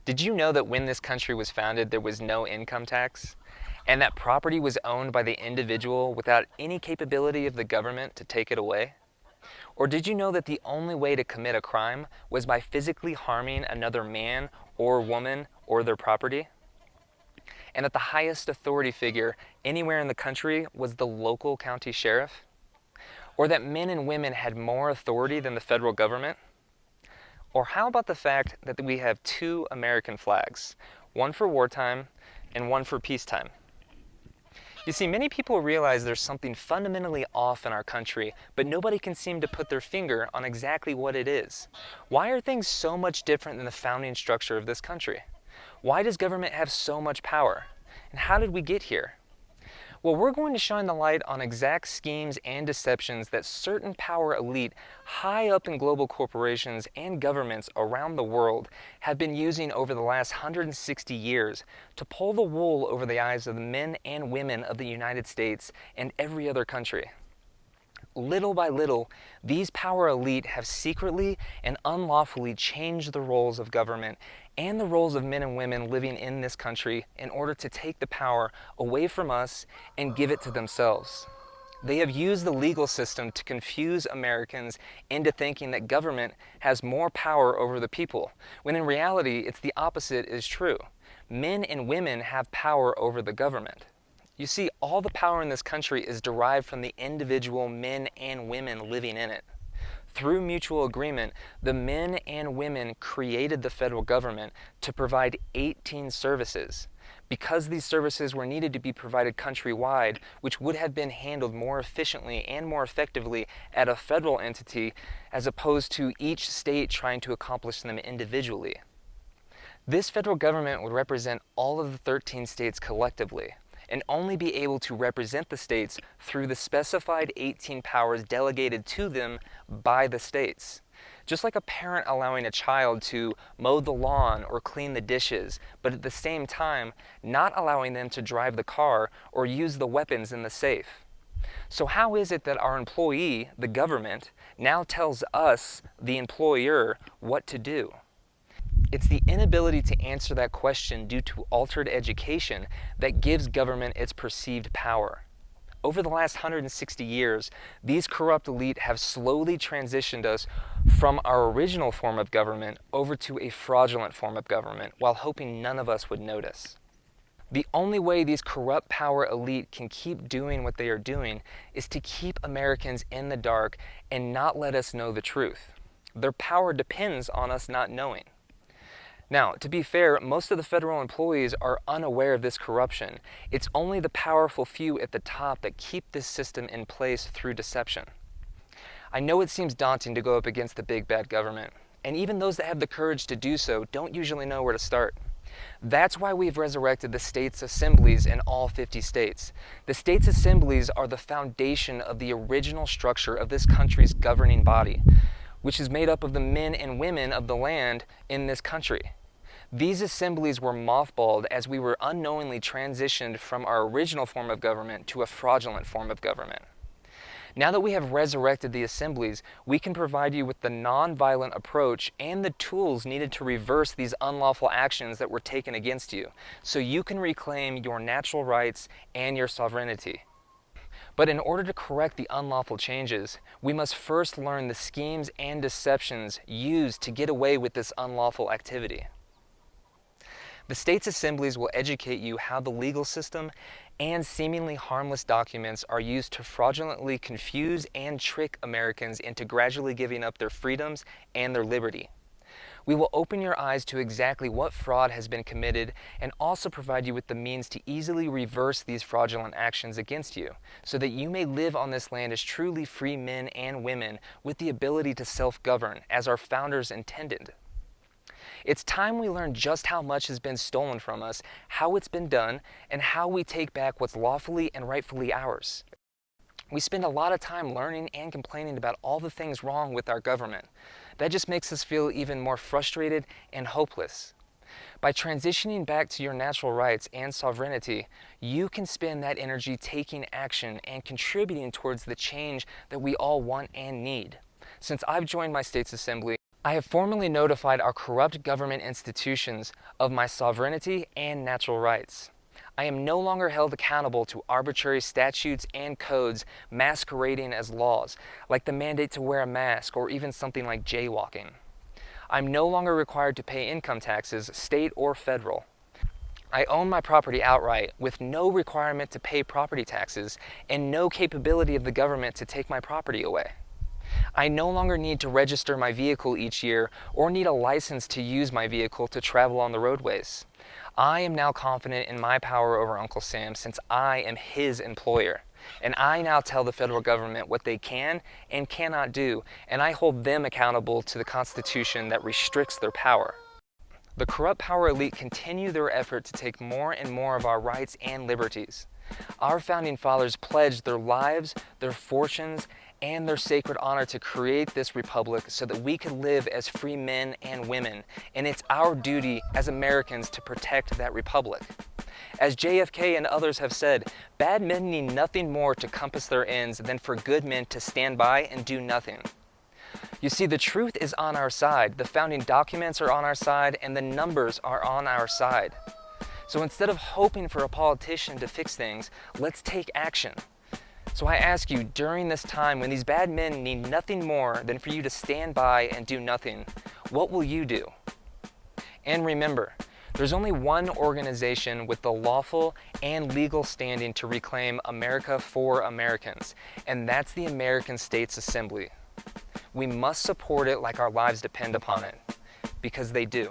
Did you know that when this country was founded, there was no income tax? And that property was owned by the individual without any capability of the government to take it away? Or did you know that the only way to commit a crime was by physically harming another man or woman or their property? And that the highest authority figure anywhere in the country was the local county sheriff? Or that men and women had more authority than the federal government? Or how about the fact that we have two American flags, one for wartime and one for peacetime? You see, many people realize there's something fundamentally off in our country, but nobody can seem to put their finger on exactly what it is. Why are things so much different than the founding structure of this country? Why does government have so much power? And how did we get here? Well, we're going to shine the light on exact schemes and deceptions that certain power elite high up in global corporations and governments around the world have been using over the last 160 years to pull the wool over the eyes of the men and women of the United States and every other country. Little by little, these power elite have secretly and unlawfully changed the roles of government and the roles of men and women living in this country in order to take the power away from us and give it to themselves. They have used the legal system to confuse Americans into thinking that government has more power over the people, when in reality, it's the opposite is true. Men and women have power over the government. You see, all the power in this country is derived from the individual men and women living in it. Through mutual agreement, the men and women created the federal government to provide 18 services. Because these services were needed to be provided countrywide, which would have been handled more efficiently and more effectively at a federal entity as opposed to each state trying to accomplish them individually. This federal government would represent all of the 13 states collectively, and only be able to represent the states through the specified 18 powers delegated to them by the states. Just like a parent allowing a child to mow the lawn or clean the dishes, but at the same time not allowing them to drive the car or use the weapons in the safe. So how is it that our employee, the government, now tells us, the employer, what to do? It's the inability to answer that question due to altered education that gives government its perceived power. Over the last 160 years, these corrupt elite have slowly transitioned us from our original form of government over to a fraudulent form of government while hoping none of us would notice. The only way these corrupt power elite can keep doing what they are doing is to keep Americans in the dark and not let us know the truth. Their power depends on us not knowing. Now, to be fair, most of the federal employees are unaware of this corruption. It's only the powerful few at the top that keep this system in place through deception. I know it seems daunting to go up against the big bad government, and even those that have the courage to do so don't usually know where to start. That's why we've resurrected the states' assemblies in all 50 states. The states' assemblies are the foundation of the original structure of this country's governing body, which is made up of the men and women of the land in this country. These assemblies were mothballed as we were unknowingly transitioned from our original form of government to a fraudulent form of government. Now that we have resurrected the assemblies, we can provide you with the nonviolent approach and the tools needed to reverse these unlawful actions that were taken against you, so you can reclaim your natural rights and your sovereignty. But in order to correct the unlawful changes, we must first learn the schemes and deceptions used to get away with this unlawful activity. The state's assemblies will educate you how the legal system and seemingly harmless documents are used to fraudulently confuse and trick Americans into gradually giving up their freedoms and their liberty. We will open your eyes to exactly what fraud has been committed and also provide you with the means to easily reverse these fraudulent actions against you, so that you may live on this land as truly free men and women with the ability to self-govern as our founders intended. It's time we learn just how much has been stolen from us, how it's been done, and how we take back what's lawfully and rightfully ours. We spend a lot of time learning and complaining about all the things wrong with our government. That just makes us feel even more frustrated and hopeless. By transitioning back to your natural rights and sovereignty, you can spend that energy taking action and contributing towards the change that we all want and need. Since I've joined my state's assembly, I have formally notified our corrupt government institutions of my sovereignty and natural rights. I am no longer held accountable to arbitrary statutes and codes masquerading as laws, like the mandate to wear a mask or even something like jaywalking. I'm no longer required to pay income taxes, state or federal. I own my property outright with no requirement to pay property taxes and no capability of the government to take my property away. I no longer need to register my vehicle each year or need a license to use my vehicle to travel on the roadways. I am now confident in my power over Uncle Sam since I am his employer. And I now tell the federal government what they can and cannot do, and I hold them accountable to the Constitution that restricts their power. The corrupt power elite continue their effort to take more and more of our rights and liberties. Our founding fathers pledged their lives, their fortunes, and their sacred honor to create this republic so that we could live as free men and women, and it's our duty as Americans to protect that republic. As JFK and others have said, bad men need nothing more to compass their ends than for good men to stand by and do nothing. You see, the truth is on our side, the founding documents are on our side, and the numbers are on our side. So instead of hoping for a politician to fix things, let's take action. So I ask you, during this time when these bad men need nothing more than for you to stand by and do nothing, what will you do? And remember, there's only one organization with the lawful and legal standing to reclaim America for Americans, and that's the American States Assembly. We must support it like our lives depend upon it, because they do.